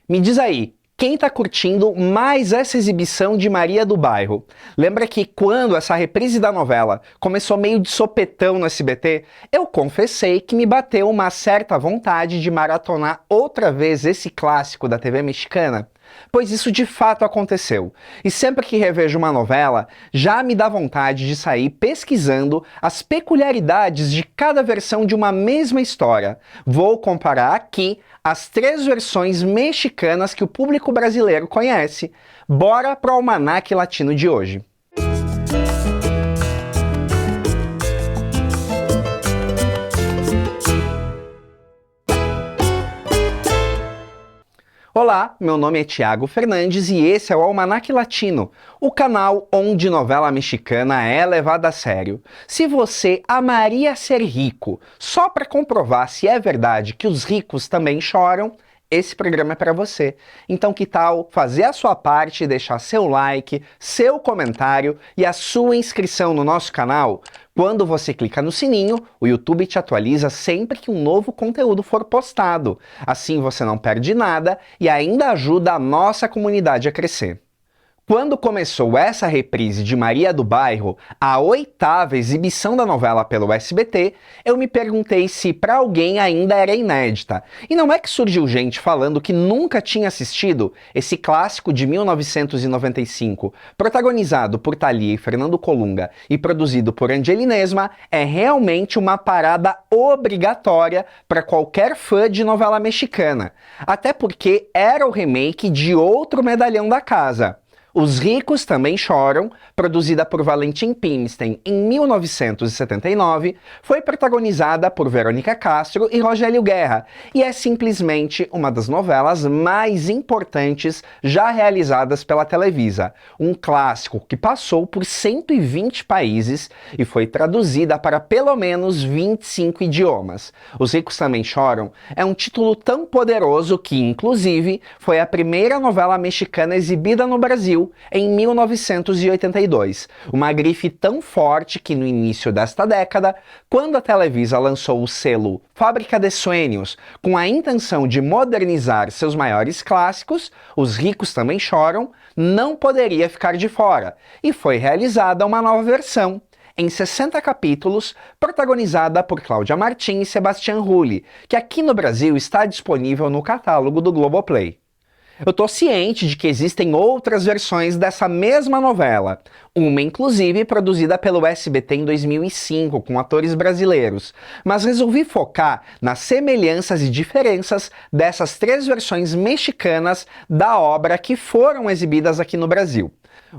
Me diz aí, quem tá curtindo mais essa exibição de Maria do Bairro? Lembra que quando essa reprise da novela começou meio de sopetão no SBT, eu confessei que me bateu uma certa vontade de maratonar outra vez esse clássico da TV mexicana? Pois isso de fato aconteceu. E sempre que revejo uma novela, já me dá vontade de sair pesquisando as peculiaridades de cada versão de uma mesma história. Vou comparar aqui as três versões mexicanas que o público brasileiro conhece. Bora pro Almanaque Latino de hoje. Olá, meu nome é Thiago Fernandes e esse é o Almanaque Latino, o canal onde novela mexicana é levada a sério. Se você amaria ser rico só para comprovar se é verdade que os ricos também choram, esse programa é para você. Então que tal fazer a sua parte e deixar seu like, seu comentário e a sua inscrição no nosso canal? Quando você clica no sininho, o YouTube te atualiza sempre que um novo conteúdo for postado. Assim você não perde nada e ainda ajuda a nossa comunidade a crescer. Quando começou essa reprise de Maria do Bairro, a oitava exibição da novela pelo SBT, eu me perguntei se para alguém ainda era inédita. E não é que surgiu gente falando que nunca tinha assistido esse clássico de 1995, protagonizado por Thalia e Fernando Colunga e produzido por Angelina Esma, é realmente uma parada obrigatória para qualquer fã de novela mexicana. Até porque era o remake de outro medalhão da casa. Os Ricos Também Choram, produzida por Valentim Pimstein em 1979, foi protagonizada por Verônica Castro e Rogério Guerra, e é simplesmente uma das novelas mais importantes já realizadas pela Televisa. Um clássico que passou por 120 países e foi traduzida para pelo menos 25 idiomas. Os Ricos Também Choram é um título tão poderoso que, inclusive, foi a primeira novela mexicana exibida no Brasil em 1982, uma grife tão forte que no início desta década, quando a Televisa lançou o selo Fábrica de Sueños, com a intenção de modernizar seus maiores clássicos, Os Ricos Também Choram, não poderia ficar de fora, e foi realizada uma nova versão, em 60 capítulos, protagonizada por Cláudia Martim e Sebastián Rulli, que aqui no Brasil está disponível no catálogo do Globoplay. Eu tô ciente de que existem outras versões dessa mesma novela, uma inclusive produzida pelo SBT em 2005 com atores brasileiros, mas resolvi focar nas semelhanças e diferenças dessas três versões mexicanas da obra que foram exibidas aqui no Brasil.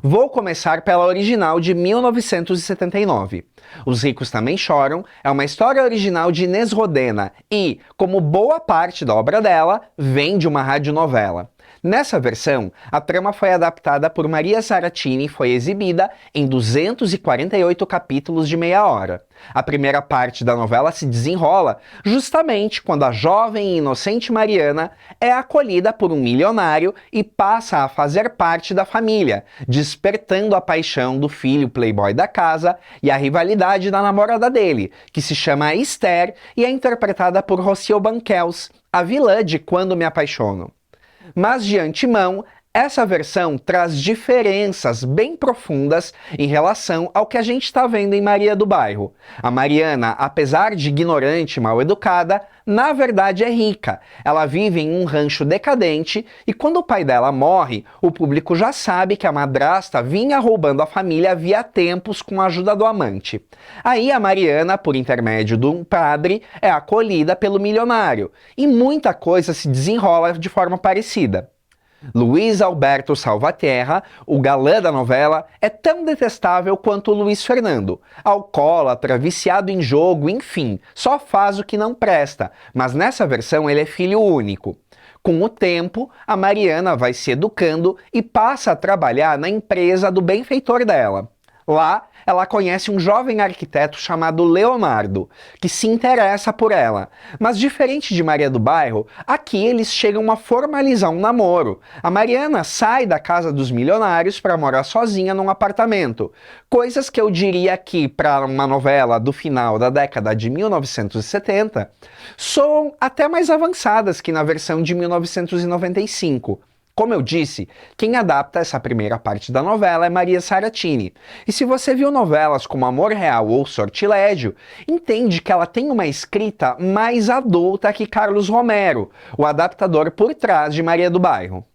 Vou começar pela original de 1979. Os Ricos Também Choram é uma história original de Inês Rodena e, como boa parte da obra dela, vem de uma radionovela. Nessa versão, a trama foi adaptada por Maria Zaratini e foi exibida em 248 capítulos de meia hora. A primeira parte da novela se desenrola justamente quando a jovem e inocente Mariana é acolhida por um milionário e passa a fazer parte da família, despertando a paixão do filho playboy da casa e a rivalidade da namorada dele, que se chama Esther e é interpretada por Rocio Banquels, a vilã de Quando Me Apaixono. Mas de antemão, essa versão traz diferenças bem profundas em relação ao que a gente está vendo em Maria do Bairro. A Mariana, apesar de ignorante e mal educada, na verdade é rica. Ela vive em um rancho decadente e quando o pai dela morre, o público já sabe que a madrasta vinha roubando a família havia tempos com a ajuda do amante. Aí a Mariana, por intermédio de um padre, é acolhida pelo milionário e muita coisa se desenrola de forma parecida. Luiz Alberto Salvatierra, o galã da novela, é tão detestável quanto o Luiz Fernando. Alcoólatra, viciado em jogo, enfim, só faz o que não presta, mas nessa versão ele é filho único. Com o tempo, a Mariana vai se educando e passa a trabalhar na empresa do benfeitor dela. Lá, ela conhece um jovem arquiteto chamado Leonardo, que se interessa por ela. Mas diferente de Maria do Bairro, aqui eles chegam a formalizar um namoro. A Mariana sai da casa dos milionários para morar sozinha num apartamento. Coisas que eu diria que, para uma novela do final da década de 1970, são até mais avançadas que na versão de 1995. Como eu disse, quem adapta essa primeira parte da novela é Maria Saratini. E se você viu novelas como Amor Real ou Sortilégio, entende que ela tem uma escrita mais adulta que Carlos Romero, o adaptador por trás de Maria do Bairro.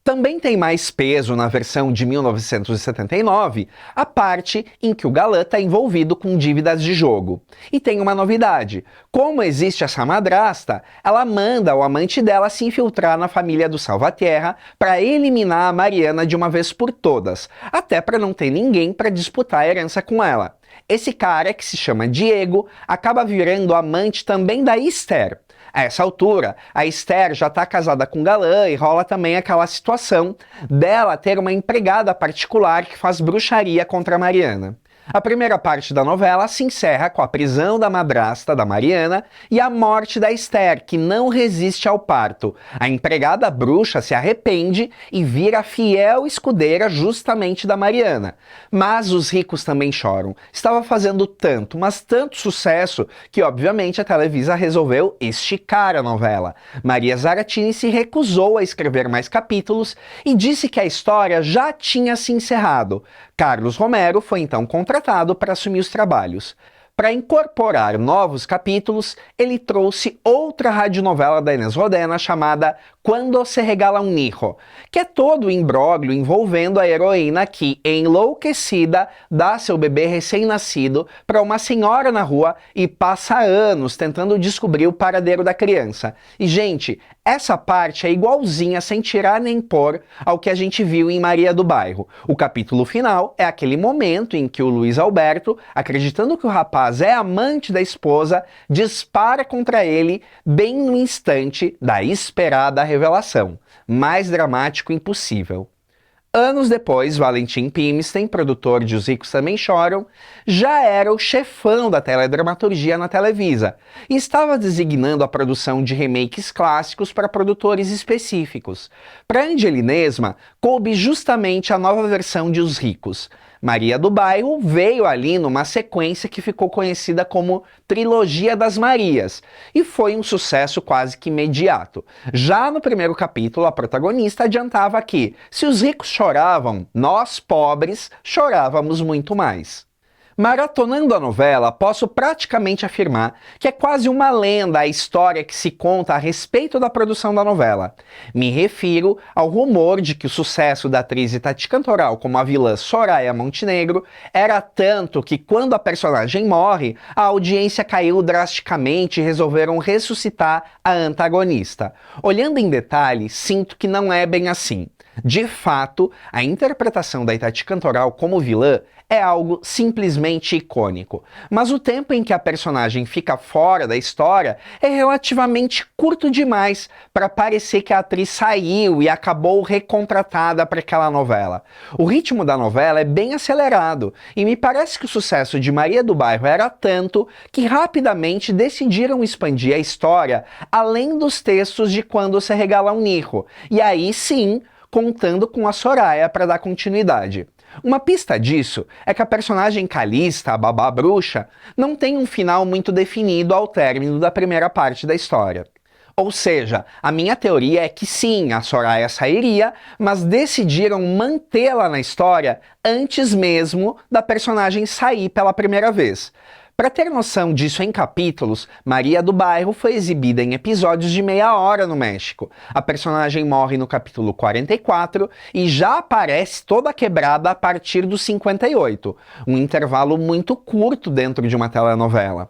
Também tem mais peso na versão de 1979 a parte em que o galã está envolvido com dívidas de jogo. E tem uma novidade: como existe essa madrasta, ela manda o amante dela se infiltrar na família do Salvatierra para eliminar a Mariana de uma vez por todas, até para não ter ninguém para disputar a herança com ela. Esse cara, que se chama Diego, acaba virando amante também da Esther. A essa altura, a Esther já está casada com o galã e rola também aquela situação dela ter uma empregada particular que faz bruxaria contra a Mariana. A primeira parte da novela se encerra com a prisão da madrasta da Mariana e a morte da Esther, que não resiste ao parto. A empregada bruxa se arrepende e vira fiel escudeira justamente da Mariana. Mas os ricos também choram. Estava fazendo tanto, mas tanto sucesso, que obviamente a Televisa resolveu esticar a novela. Maria Zaratini se recusou a escrever mais capítulos e disse que a história já tinha se encerrado. Carlos Romero foi então contratado para assumir os trabalhos. Para incorporar novos capítulos, ele trouxe outra radionovela da Inés Rodena chamada Quando se regala um hijo, que é todo o imbróglio envolvendo a heroína que, enlouquecida, dá seu bebê recém-nascido para uma senhora na rua e passa anos tentando descobrir o paradeiro da criança. E, gente, essa parte é igualzinha, sem tirar nem pôr, ao que a gente viu em Maria do Bairro. O capítulo final é aquele momento em que o Luiz Alberto, acreditando que o rapaz é amante da esposa, dispara contra ele bem no instante da esperada revelação. Mais dramático impossível. Anos depois, Valentim Pimstein, produtor de Os Ricos Também Choram, já era o chefão da teledramaturgia na Televisa e estava designando a produção de remakes clássicos para produtores específicos. Para Angelinesma, coube justamente a nova versão de Os Ricos. Maria do Bairro veio ali numa sequência que ficou conhecida como Trilogia das Marias e foi um sucesso quase que imediato. Já no primeiro capítulo, a protagonista adiantava que, se os ricos choravam, nós, pobres, chorávamos muito mais. Maratonando a novela, posso praticamente afirmar que é quase uma lenda a história que se conta a respeito da produção da novela. Me refiro ao rumor de que o sucesso da atriz Itati Cantoral como a vilã Soraya Montenegro era tanto que, quando a personagem morre, a audiência caiu drasticamente e resolveram ressuscitar a antagonista. Olhando em detalhe, sinto que não é bem assim. De fato, a interpretação da Itati Cantoral como vilã é algo simplesmente icônico, mas o tempo em que a personagem fica fora da história é relativamente curto demais para parecer que a atriz saiu e acabou recontratada para aquela novela. O ritmo da novela é bem acelerado e me parece que o sucesso de Maria do Bairro era tanto que rapidamente decidiram expandir a história além dos textos de Quando se regala um hijo, e aí sim, contando com a Soraya para dar continuidade. Uma pista disso é que a personagem Calista, a babá bruxa, não tem um final muito definido ao término da primeira parte da história. Ou seja, a minha teoria é que sim, a Soraya sairia, mas decidiram mantê-la na história antes mesmo da personagem sair pela primeira vez. Para ter noção disso em capítulos, Maria do Bairro foi exibida em episódios de meia hora no México. A personagem morre no capítulo 44 e já aparece toda quebrada a partir do 58, um intervalo muito curto dentro de uma telenovela.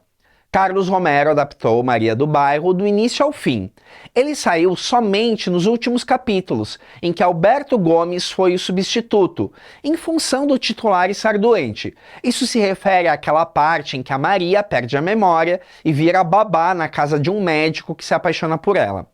Carlos Romero adaptou Maria do Bairro do início ao fim. Ele saiu somente nos últimos capítulos, em que Alberto Gomes foi o substituto, em função do titular estar doente. Isso se refere àquela parte em que a Maria perde a memória e vira babá na casa de um médico que se apaixona por ela.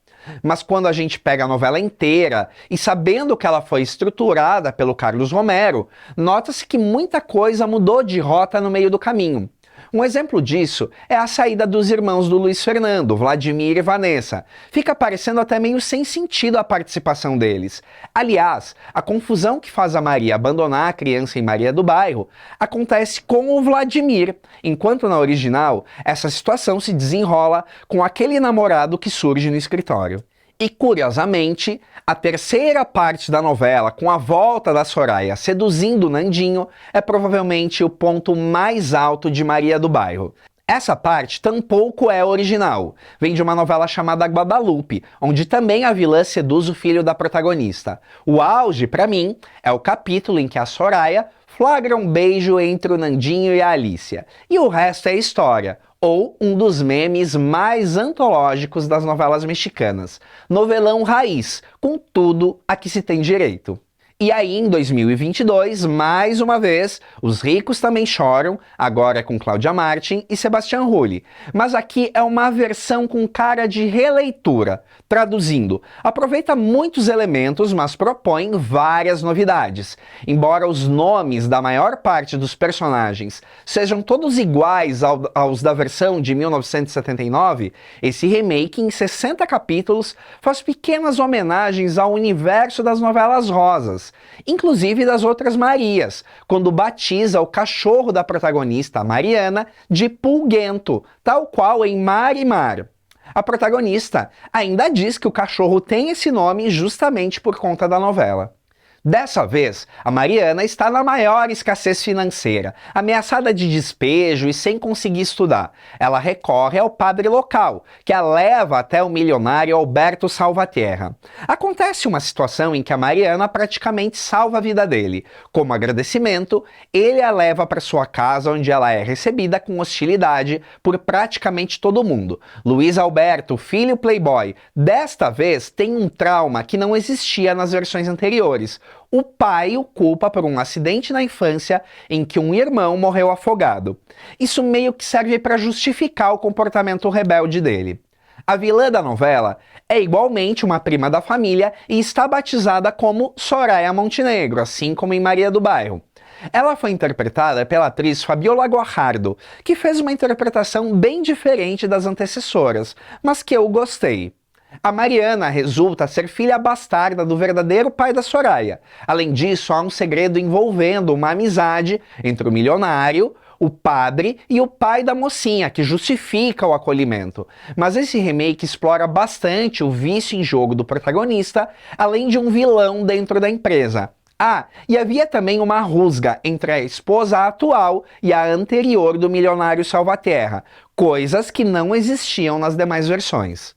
Mas quando a gente pega a novela inteira e sabendo que ela foi estruturada pelo Carlos Romero, nota-se que muita coisa mudou de rota no meio do caminho. Um exemplo disso é a saída dos irmãos do Luiz Fernando, Vladimir e Vanessa. Fica parecendo até meio sem sentido a participação deles. Aliás, a confusão que faz a Maria abandonar a criança em Maria do Bairro acontece com o Vladimir, enquanto na original, essa situação se desenrola com aquele namorado que surge no escritório. E, curiosamente, a terceira parte da novela, com a volta da Soraya seduzindo o Nandinho, é provavelmente o ponto mais alto de Maria do Bairro. Essa parte tampouco é original. Vem de uma novela chamada Guadalupe, onde também a vilã seduz o filho da protagonista. O auge, para mim, é o capítulo em que a Soraya flagra um beijo entre o Nandinho e a Alicia. E o resto é história. Ou um dos memes mais antológicos das novelas mexicanas. Novelão raiz, com tudo a que se tem direito. E aí, em 2022, mais uma vez, Os Ricos Também Choram, agora com Cláudia Martin e Sebastián Rulli. Mas aqui é uma versão com cara de releitura. Traduzindo, aproveita muitos elementos, mas propõe várias novidades. Embora os nomes da maior parte dos personagens sejam todos iguais aos da versão de 1979, esse remake em 60 capítulos faz pequenas homenagens ao universo das novelas rosas, inclusive das outras Marias, quando batiza o cachorro da protagonista, Mariana, de Pulguento, tal qual em Mar e Mar. A protagonista ainda diz que o cachorro tem esse nome justamente por conta da novela. Dessa vez, a Mariana está na maior escassez financeira, ameaçada de despejo e sem conseguir estudar. Ela recorre ao padre local, que a leva até o milionário Alberto Salvatierra. Acontece uma situação em que a Mariana praticamente salva a vida dele. Como agradecimento, ele a leva para sua casa, onde ela é recebida com hostilidade por praticamente todo mundo. Luiz Alberto, filho playboy, desta vez tem um trauma que não existia nas versões anteriores. O pai o culpa por um acidente na infância em que um irmão morreu afogado. Isso meio que serve para justificar o comportamento rebelde dele. A vilã da novela é igualmente uma prima da família e está batizada como Soraya Montenegro, assim como em Maria do Bairro. Ela foi interpretada pela atriz Fabiola Guajardo, que fez uma interpretação bem diferente das antecessoras, mas que eu gostei. A Mariana resulta ser filha bastarda do verdadeiro pai da Soraya. Além disso, há um segredo envolvendo uma amizade entre o milionário, o padre e o pai da mocinha, que justifica o acolhimento. Mas esse remake explora bastante o vício em jogo do protagonista, além de um vilão dentro da empresa. Ah, e havia também uma rusga entre a esposa atual e a anterior do milionário Salvatierra, coisas que não existiam nas demais versões.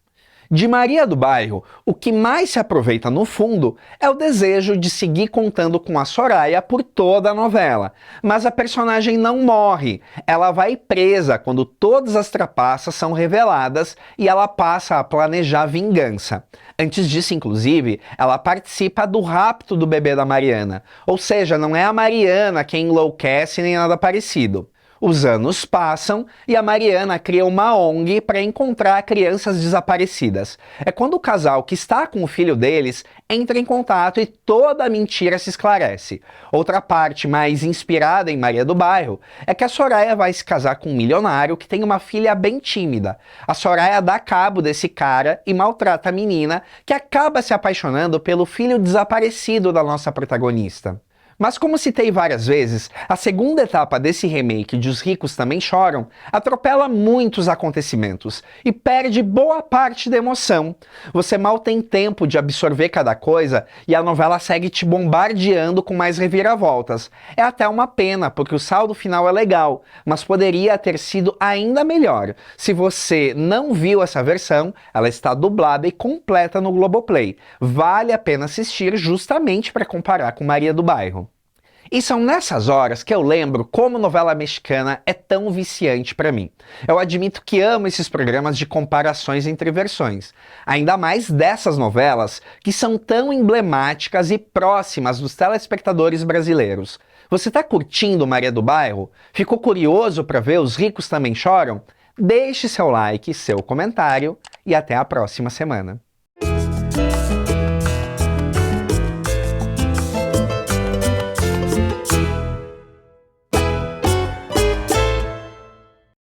De Maria do Bairro, o que mais se aproveita no fundo é o desejo de seguir contando com a Soraya por toda a novela. Mas a personagem não morre, ela vai presa quando todas as trapaças são reveladas e ela passa a planejar vingança. Antes disso, inclusive, ela participa do rapto do bebê da Mariana, ou seja, não é a Mariana quem enlouquece nem nada parecido. Os anos passam e a Mariana cria uma ONG para encontrar crianças desaparecidas. É quando o casal que está com o filho deles entra em contato e toda a mentira se esclarece. Outra parte mais inspirada em Maria do Bairro é que a Soraya vai se casar com um milionário que tem uma filha bem tímida. A Soraya dá cabo desse cara e maltrata a menina, que acaba se apaixonando pelo filho desaparecido da nossa protagonista. Mas como citei várias vezes, a segunda etapa desse remake de Os Ricos Também Choram atropela muitos acontecimentos e perde boa parte da emoção. Você mal tem tempo de absorver cada coisa e a novela segue te bombardeando com mais reviravoltas. É até uma pena, porque o saldo final é legal, mas poderia ter sido ainda melhor. Se você não viu essa versão, ela está dublada e completa no Globoplay. Vale a pena assistir justamente para comparar com Maria do Bairro. E são nessas horas que eu lembro como novela mexicana é tão viciante para mim. Eu admito que amo esses programas de comparações entre versões, ainda mais dessas novelas que são tão emblemáticas e próximas dos telespectadores brasileiros. Você está curtindo Maria do Bairro? Ficou curioso para ver Os Ricos Também Choram? Deixe seu like, seu comentário e até a próxima semana.